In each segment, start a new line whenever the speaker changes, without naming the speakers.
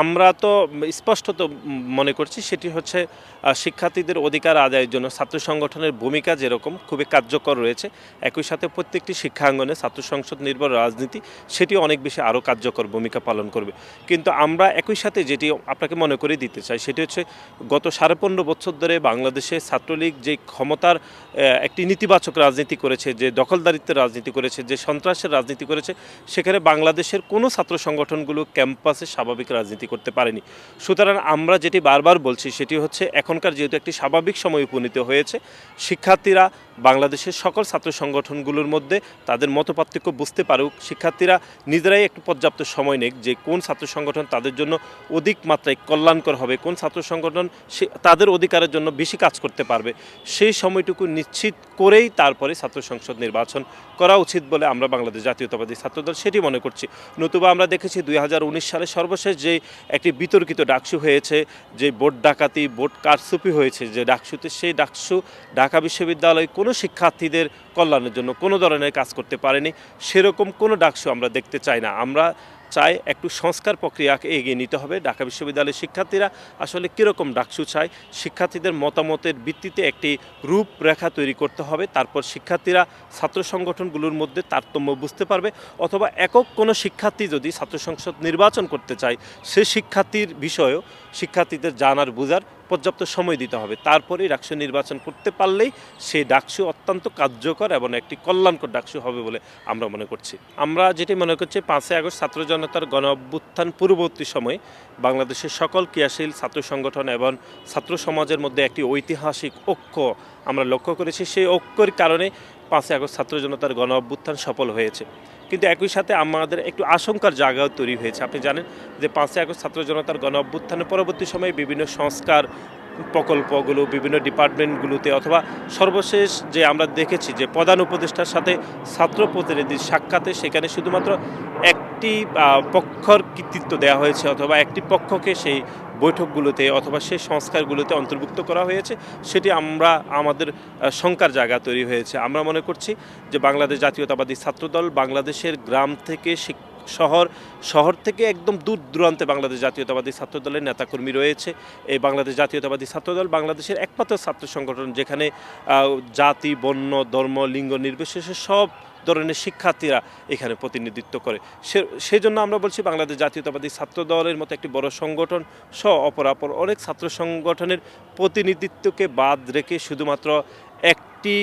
আমরা তো স্পষ্টত মনে করছি সেটি হচ্ছে শিক্ষার্থীদের অধিকার আদায়ের জন্য ছাত্র সংগঠনের ভূমিকা যেরকম খুবই কার্যকর রয়েছে, একই সাথে প্রত্যেকটি শিক্ষাঙ্গনে ছাত্র সংসদ নির্ভর রাজনীতি সেটি অনেক বেশি আরও কার্যকর ভূমিকা পালন করবে। কিন্তু আমরা একই সাথে যেটি আপনাকে মনে করে দিতে চাই সেটি হচ্ছে গত 15.5 বছর ধরে বাংলাদেশে ছাত্রলীগ যে ক্ষমতার একটি নেতিবাচক রাজনীতি করেছে, যে দখলদারিত্বের রাজনীতি করেছে, যে সন্ত্রাসের রাজনীতি করেছে, সেখানে বাংলাদেশের কোনো ছাত্র সংগঠনগুলো ক্যাম্পাসে স্বাভাবিক রাজনীতি করতে পারেনি। সুতরাং আমরা যেটি বারবার বলছি সেটি হচ্ছে এখনকার যেহেতু একটি স্বাভাবিক সময় উপনীত হয়েছে, শিক্ষার্থীরা বাংলাদেশের সকল ছাত্র সংগঠনগুলোর মধ্যে তাদের মতপার্থক্য বুঝতে পারুক, শিক্ষার্থীরা নিজেরাই একটু পর্যাপ্ত সময় নেক যে কোন ছাত্র সংগঠন তাদের জন্য অধিক মাত্রায় কল্যাণকর হবে, কোন ছাত্র সংগঠন তাদের অধিকারের জন্য বেশি কাজ করতে পারবে, সেই সময়টুকু নিশ্চিত করেই তারপরে ছাত্র সংসদ নির্বাচন করা উচিত বলে আমরা বাংলাদেশ জাতীয়তাবাদী ছাত্রদল সেটি মনে করছি। নতুবা আমরা দেখেছি 2019 সালে সর্বশেষ যে একটি বিতর্কিত ডাকসু হয়েছে, যে ভোট ডাকাতি ভোট কারচুপি হয়েছে যে ডাকসুতে, সেই ডাকসু ঢাকা বিশ্ববিদ্যালয় কোনো শিক্ষার্থীদের কল্যাণের জন্য কোনো ধরনের কাজ করতে পারেনি। সেরকম কোনো ডাকসু আমরা দেখতে চাই না। আমরা চাই একটু সংস্কার প্রক্রিয়াকে এগিয়ে নিতে হবে। ঢাকা বিশ্ববিদ্যালয়ের শিক্ষার্থীরা আসলে কীরকম ডাকসু চায়, শিক্ষার্থীদের মতামতের ভিত্তিতে একটি রূপরেখা তৈরি করতে হবে। তারপর শিক্ষার্থীরা ছাত্র সংগঠনগুলোর মধ্যে তারতম্য বুঝতে পারবে, অথবা একক কোনো শিক্ষার্থী যদি ছাত্র সংসদ নির্বাচন করতে চায়, সে শিক্ষার্থীর বিষয়েও শিক্ষার্থীদের জানার বোঝার পর্যাপ্ত সময় দিতে হবে। তারপরেই ডাকসু নির্বাচন করতে পারলেই সেই ডাকসু অত্যন্ত কার্যকর এবং একটি কল্যাণকর ডাকসু হবে বলে আমরা মনে করছি। আমরা যেটি মনে করছি 5ই আগস্ট ছাত্র জনতার গণ অভ্যুত্থান পূর্ববর্তী সময়ে বাংলাদেশের সকল ক্রিয়াশীল ছাত্র সংগঠন এবং ছাত্র সমাজের মধ্যে একটি ঐতিহাসিক ঐক্য আমরা লক্ষ্য করেছি। সেই ঐক্যের কারণে 5ই আগস্ট ছাত্র জনতার গণ অভ্যুত্থান সফল হয়েছে। কিন্তু একই সাথে আমাদের একটু আশঙ্কার জায়গাও তৈরি হয়েছে। আপনি জানেন যে 5ই আগস্ট ছাত্র জনতার গণ অভ্যুত্থানের পরবর্তী সময়ে বিভিন্ন সংস্কার প্রকল্পগুলো বিভিন্ন ডিপার্টমেন্টগুলোতে, অথবা সর্বশেষ যে আমরা দেখেছি যে প্রধান উপদেষ্টার সাথে ছাত্র প্রতিনিধির সাক্ষাতে, সেখানে শুধুমাত্র একটি পক্ষর কৃতিত্ব দেওয়া হয়েছে, অথবা একটি পক্ষকে সেই বৈঠকগুলোতে অথবা সেই সংস্কারগুলোতে অন্তর্ভুক্ত করা হয়েছে। সেটি আমাদের শঙ্কার জায়গা তৈরি হয়েছে। আমরা মনে করছি যে বাংলাদেশ জাতীয়তাবাদী ছাত্রদল বাংলাদেশের গ্রাম থেকে শহর থেকে একদম দূর দূরান্তে বাংলাদেশ জাতীয়তাবাদী ছাত্রদলের নেতাকর্মী রয়েছে। এই বাংলাদেশ জাতীয়তাবাদী ছাত্রদল বাংলাদেশের একমাত্র ছাত্র সংগঠন যেখানে জাতি বর্ণ ধর্ম লিঙ্গ নির্বিশেষে সব ধরনের শিক্ষার্থীরা এখানে প্রতিনিধিত্ব করে। সেজন্য আমরা বলছি বাংলাদেশ জাতীয়তাবাদী ছাত্রদলের মতো একটি বড় সংগঠন সহ অপরাপর অনেক ছাত্র সংগঠনের প্রতিনিধিত্বকে বাদ রেখে শুধুমাত্র একটি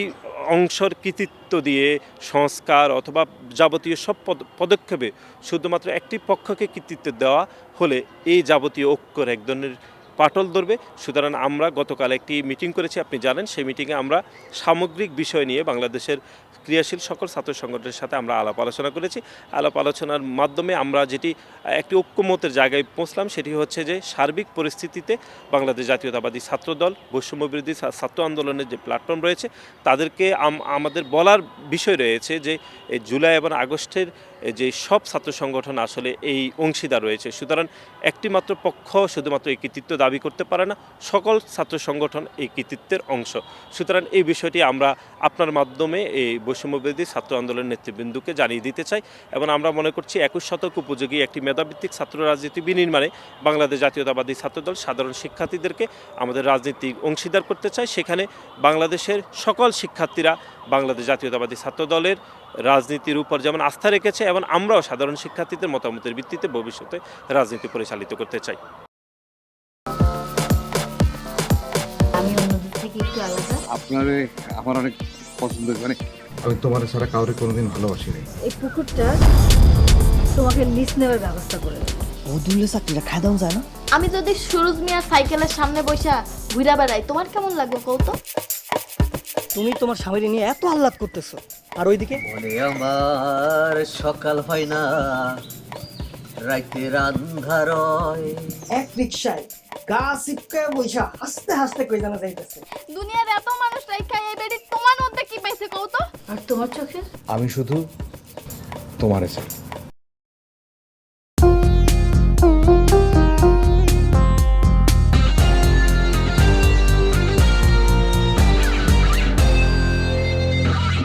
অংশের কৃতিত্ব দিয়ে সংস্কার অথবা যাবতীয় সব পদক্ষেপে শুধুমাত্র একটি পক্ষকে কৃতিত্ব দেওয়া হলে এই যাবতীয় ঐক্যর এক ধরনের পাটল ধরবে। সুতরাং আমরা গতকাল একটি মিটিং করেছি, আপনি জানেন। সেই মিটিংয়ে আমরা সামগ্রিক বিষয় নিয়ে বাংলাদেশের ক্রিয়াশীল সকল ছাত্র সংগঠনের সাথে আমরা আলাপ আলোচনা করেছি। আলাপ আলোচনার মাধ্যমে আমরা যেটি একটি ঐক্যমতের জায়গায় পৌঁছলাম সেটি হচ্ছে যে সার্বিক পরিস্থিতিতে বাংলাদেশ জাতীয়তাবাদী ছাত্রদল বৈষম্যবিরোধী ছাত্র আন্দোলনের যে প্ল্যাটফর্ম রয়েছে তাদেরকে আমাদের বলার বিষয় রয়েছে যে জুলাই এবং আগস্টের যে সব ছাত্র সংগঠন আসলে এই অংশীদার রয়েছে। সুতরাং একটি মাত্র পক্ষ শুধুমাত্র এই কৃতিত্ব দাবি করতে পারে না, সকল ছাত্র সংগঠন এই কৃতিত্বের অংশ। সুতরাং এই বিষয়টি আমরা আপনার মাধ্যমে এই বৈষম্যবিরোধী ছাত্র আন্দোলনের নেতৃবৃন্দকে জানিয়ে দিতে চাই, এবং আমরা মনে করছি 21 শতক উপযোগী একটি মেধাভিত্তিক ছাত্র রাজনীতি বিনির্মাণে বাংলাদেশ জাতীয়তাবাদী ছাত্রদল সাধারণ শিক্ষার্থীদেরকে আমাদের রাজনীতিক অংশীদার করতে চাই। সেখানে বাংলাদেশের সকল শিক্ষার্থীরা বাংলাদেশ জাতীয়তাবাদী ছাত্রদলের রাজনীতির উপর যেমন আস্থা রেখেছে, এবং আমরাও সাধারণ শিক্ষার্থীদের মতামতের ভিত্তিতে ভবিষ্যতে রাজনীতি পরিচালিত করতে চাই।
আমার অনেক পছন্দ, মানে আমি তোমার ছাড়া কাউরে কোনোদিন ভালোবাসি নাই।
এই পুকুরটা তোমাকে লিজ নেওয়ার ব্যবস্থা করে
বদুল্লে চাকরিটা খাই দাও যায় না।
আমি যদি সুরজ মিয়া সাইকেলের সামনে বসা ঘুরা বেড়াই তোমার কেমন লাগবে কৌতো?
তুমি তোমার স্বামীর নিয়ে এত আহ্লাদ করতেছো, আর ওইদিকে
বলে আমার সকাল হয় না রাইতের আন্ধার হয়।
এক রিকশায় গা সিপকায় বইসা হাসতে হাসতে কই জানা যাইতেছে।
দুনিয়ার এত মানুষ রাইখা এই বেডি তোমার মধ্যে কি পাইছে কৌতো? আর তোমার চোখে
আমি শুধু তোমারে চাই।